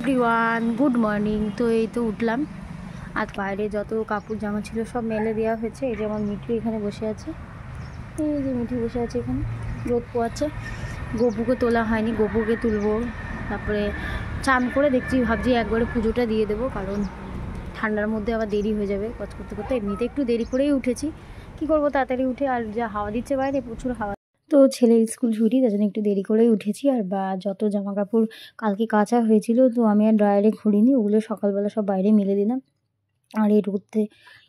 Everyone good morning. তো এই তো উঠলাম। আজ বাইরে যত কাপড় জামা ছিল সব মেলে দেওয়া হয়েছে। এই যে আমার মিঠু এখানে বসে আছে, এই যে মিঠু বসে আছে এখানে, রোদ পোয়াচ্ছে। গপুকে তোলা হয়নি, গপুকে তুলবো। তারপরে চান করে ভাবছি একবারে পুজোটা দিয়ে দেবো, কারণ ঠান্ডার মধ্যে আবার দেরি হয়ে যাবে কাজ করতে করতে। এমনিতে একটু দেরি করেই উঠেছি, কি করব তাড়াতাড়ি উঠে, আর যা হাওয়া দিচ্ছে বাইরে, প্রচুর হাওয়া। তো ছেলের স্কুল ছুটি, তার জন্য একটু দেরি করেই উঠেছি। আর যত জামা কাপড় কালকে কাচা হয়েছিল, তো আমি আর ড্রায়ারে ঘুরিনি, ওগুলো সকালবেলা সব বাইরে মেলে দিলাম। আর এই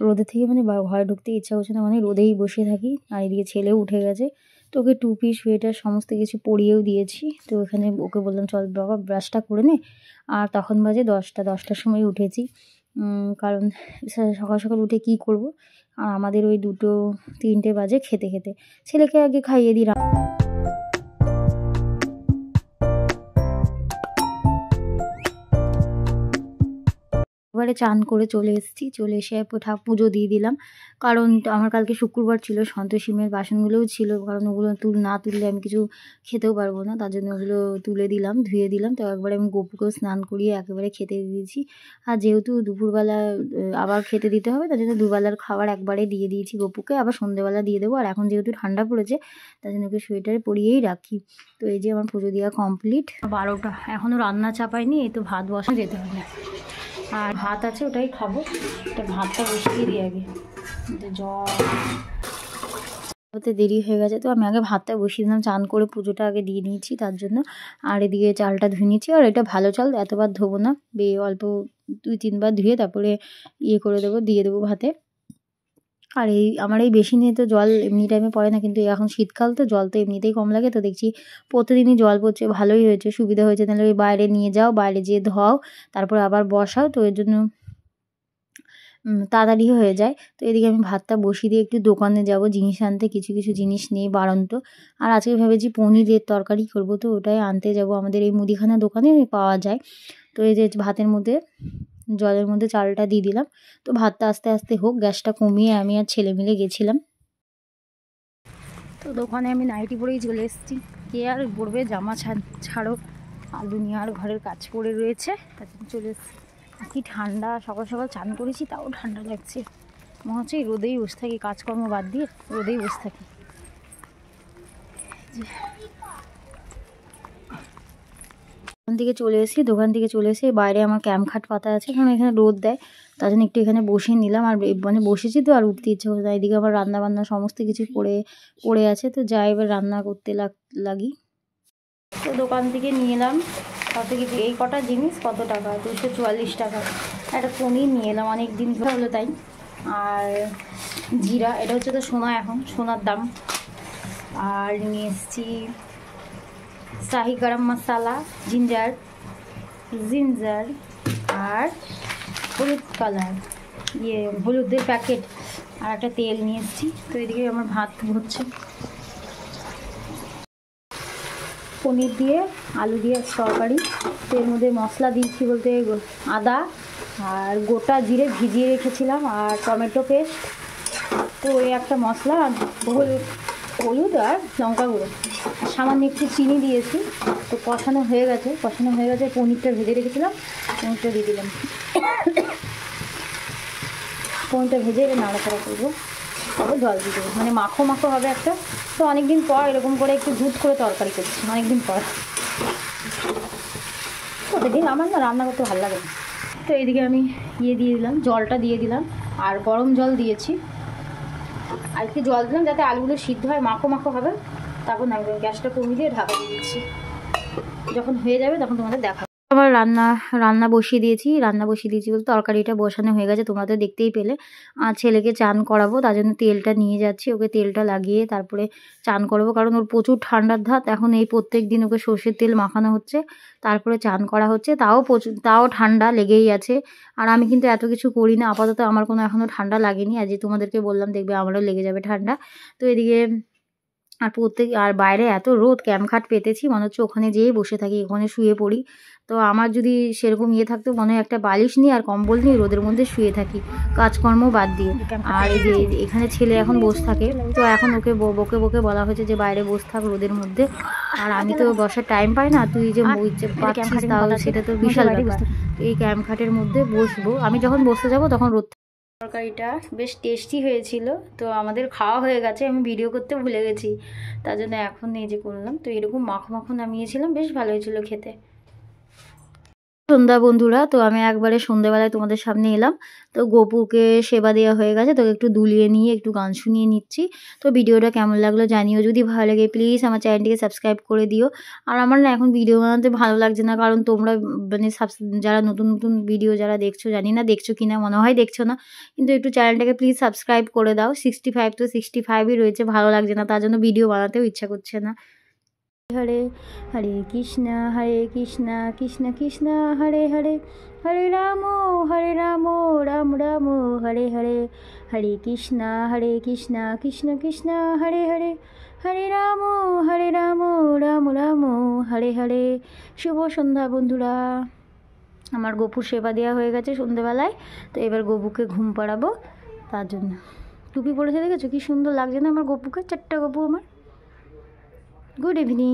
রোদে থেকে ঘরে ঢুকতে ইচ্ছা করছে না, রোদেই বসে থাকি। আর এদিকে ছেলেও উঠে গেছে, তো ওকে টুপি সোয়েটার সমস্ত কিছু পরিয়েও দিয়েছি। তো এখানে ওকে বললাম চল বাবা ব্রাশটা করে নে। আর তখন বাজে 10টার সময় উঠেছি, কারণ সকাল সকাল উঠে কি করব। আর আমাদের ওই 2-3টে বাজে খেতে খেতে। ছেলেকে আগে খাইয়ে দিই। এবারে চান করে চলে এসেছি, চলে এসে পুজো দিয়ে দিলাম। কারণ আমার কালকে শুক্রবার ছিল, সন্তোষীমের বাসনগুলোও ছিল, কারণ ওগুলো না তুললে আমি কিছু খেতেও পারবো না, তার জন্য ওগুলো তুলে দিলাম, ধুয়ে দিলাম। তো একবারে আমি গপুকেও স্নান করিয়ে একেবারে খেতে দিয়েছি। আর যেহেতু দুপুরবেলা আবার খেতে দিতে হবে, তার জন্য দুবেলার খাবার একবারে দিয়ে দিয়েছি গপুকে, আবার সন্ধ্যেবেলা দিয়ে দেবো। আর এখন যেহেতু ঠান্ডা পড়েছে, তার জন্য ওকে সোয়েটারে পরিয়েই রাখি। তো এই যে আমার পুজো দেওয়া কমপ্লিট। 12টা, এখনও রান্না চাপাইনি, এই তো ভাত বসানো যেতে হবে। আর ভাত আছে, ওটাই খাবো। এটা ভাতটা বসিয়ে দিই আগে, হতে দেরি হয়ে গেছে, তো আমি আগে ভাতটা বসিয়ে দিলাম। চান করে পুজোটা আগে দিয়ে নিয়েছি তার জন্য। আর এদিকে চালটা ধুয়ে নিয়েছি। আর এটা ভালো চাল, এতবার ধোবো না, অল্প 2-3বার ধুয়ে তারপরে করে দেবো, দিয়ে দেবো ভাতে। আর আমার এই বেসিনে তো জল এমনি টাইমে পড়ে না, কিন্তু এখন শীতকাল তো জল তো এমনিতেই কম লাগে। তো দেখছি প্রতিদিনই জল পড়ছে, ভালোই হয়েছে, সুবিধা হয়েছে। তাহলে ওই বাইরে নিয়ে যাও, বাইরে যেয়ে ধোও, তারপর আবার বসাও, তো এর জন্য তাড়াতাড়ি হয়ে যায়। তো এদিকে আমি ভাতটা বসিয়ে দিয়ে একটু দোকানে যাব জিনিস আনতে, কিছু জিনিস নেই বাড়ন্ত। আর আজকে ভেবেছি পনিরের তরকারি করব, তো ওটাই আনতে যাব। আমাদের এই মুদিখানা দোকানে পাওয়া যায়। তো এই যে ভাতের মধ্যে জলের মধ্যে চালটা দিয়ে দিলাম। তো ভাতটা আস্তে আস্তে হোক, গ্যাসটা কমিয়ে আমি আর ছেলে মিলে গেছিলাম। তো দোকানে আমি নাইটি পরেই চলে এসেছি, কে আর পরবে, জামা ছাড়ো, আর দুনিয়ার ঘরের কাজ পড়ে রয়েছে, তার জন্য চলে এসেছি। কি ঠান্ডা, সকাল সকাল চান করেছি তাও ঠান্ডা লাগছে। মনে হচ্ছে রোদেই বসে থাকি, কাজকর্ম বাদ দিয়ে রোদেই বসে থাকি। দোকান থেকে চলে এসে বাইরে আমার ক্যাম্প খাট পাতা আছে, কারণ এখানে রোদ দেয়, তার জন্য একটু এখানে বসে নিলাম। আর বসেছি তো, আর উঠতে ইচ্ছে হচ্ছে না। এদিকে আমার রান্না বান্না সমস্ত কিছু পড়ে আছে, তো যাই এবার রান্না করতে লাগি। তো দোকান থেকে নিয়ে এলাম কত কিছু, এই কটা জিনিস কত টাকা, 244 টাকা। একটা পনির নিয়ে এলাম, অনেক দিন হলো তাই। আর জিরা, এটা হচ্ছে তো সোনা, এখন সোনার দাম। আর নিয়ে এসেছি শাহি গরম মশলা, জিঞ্জার আর হলুদ কালার, হলুদের প্যাকেট, আর একটা তেল নিয়ে এসেছি। তো এদিকে আমার ভাত হচ্ছে, পনির দিয়ে আলু দিয়ে তরকারি। তো এর মধ্যে মশলা দিয়েছি বলতে আদা আর গোটা জিরে ভিজিয়ে রেখেছিলাম, আর টমেটো পেস্ট, তো ওই একটা মশলা, আর হলুদ আর লঙ্কা গুঁড়ো, সামান্য একটু চিনি দিয়েছি। তো কষানো হয়ে গেছে, পনিরটা ভেজে রেখেছিলাম, পনিরটা দিয়ে দিলাম। পনিরটা ভেজে নাড়াচাড়া করবো, তারপর জল দিয়ে দেবো, মাখো মাখো হবে একটা। তো অনেকদিন পর এরকম করে একটু দুধ করে তরকারি করছি, অনেকদিন পর। প্রতিদিন আমার না রান্না করতে ভালো লাগে না। তো এইদিকে আমি দিয়ে দিলাম, জলটা দিয়ে দিলাম, আর গরম জল দিয়েছি। আর একটু জল দিলাম যাতে আলুগুলো সিদ্ধ হয়, মাখো মাখো হবে। তারপর গ্যাসটা কমিয়ে দিয়ে ঢাকা দিয়ে দিচ্ছি, যখন হয়ে যাবে তখন তোমাদের দেখাবো। আবার রান্না বসিয়ে দিয়েছি বলতে তরকারিটা বসানো হয়ে গেছে, তোমরা তো দেখতেই পেলে। আর ছেলেকে চান করাবো, তার জন্য তেলটা নিয়ে যাচ্ছি, ওকে তেলটা লাগিয়ে তারপরে চান করবো, কারণ ওর প্রচুর ঠান্ডার ধাত। এখন এই প্রত্যেক দিন ওকে সর্ষের তেল মাখানো হচ্ছে, তারপরে চান করা হচ্ছে, তাও ঠান্ডা লেগেই আছে। আর আমি কিন্তু এত কিছু করি না, আপাতত আমার কোনো এখনও ঠান্ডা লাগেনি। আর যে তোমাদেরকে বললাম দেখবে আমারও লেগে যাবে ঠান্ডা। তো এদিকে আর বাইরে এত রোদ, ক্যাম্প খাট পেতেছি, মনে হচ্ছে ওখানে যেয়ে বসে থাকি, ওখানে শুয়ে পড়ি। তো আমার যদি সেরকম থাকতো, মনে হয় একটা বালিশ নিয়ে আর কম্বল নিয়ে রোদের মধ্যে শুয়ে থাকি, কাজকর্ম বাদ দিয়ে। আর এই যে এখানে ছেলে এখন বসে থাকে, তো এখন ওকে বকে বকে বলা হয়েছে যে বাইরে বসে থাক রোদের মধ্যে। আর আমি তো বসার টাইম পাই না, তুই যে পাচ্ছিস তাও সেটা তো বিশাল ব্যাপার। এই ক্যাম্প খাটের মধ্যে বসবো, আমি যখন বসতে যাব তখন রোদ। তরকারিটা বেশ টেস্টি হয়েছিল, তো আমাদের খাওয়া হয়ে গেছে, আমি ভিডিও করতে ভুলে গেছি, তার জন্য এখন এই যে করলাম। তো এরকম মাখো মাখো নামিয়েছিলাম, বেশ ভালো হয়েছিল খেতে। সন্ধ্যা বন্ধুরা, তো আমি একবারে সন্ধ্যেবেলায় তোমাদের সামনে এলাম। তো গপুকে সেবা দেওয়া হয়ে গেছে, তোকে একটু দুলিয়ে নিয়ে একটু গান শুনিয়ে নিচ্ছি। তো ভিডিওটা কেমন লাগলো জানিও, যদি ভালো লাগে প্লিজ আমার চ্যানেলটিকে সাবস্ক্রাইব করে দিও। আর আমার না এখন ভিডিও বানাতে ভালো লাগছে না, কারণ তোমরা মানে যারা নতুন নতুন ভিডিও যারা দেখছো, জানি না দেখছো কিনা, মনে হয় দেখছো না, কিন্তু একটু চ্যানেলটাকে প্লিজ সাবস্ক্রাইব করে দাও। 65 তো 65ই রয়েছে, ভালো লাগছে না, তার জন্য ভিডিও বানাতেও ইচ্ছা করছে না। হরে হরে কৃষ্ণ কৃষ্ণ কৃষ্ণ হরে হরে, হরে রাম রাম রাম হরে হরে, হরে কৃষ্ণ কৃষ্ণ কৃষ্ণ হরে হরে, হরে রাম রাম রাম হরে হরে। শুভ সন্ধ্যা বন্ধুরা, আমার গপুর সেবা দেওয়া হয়ে গেছে সন্ধ্যেবেলায়। তো এবার গপুকে ঘুম পাড়াবো, তার জন্য টুপি পরেছে, দেখেছো কি সুন্দর লাগছে না আমার গপুকে? চারটা গপু আমার। Good evening.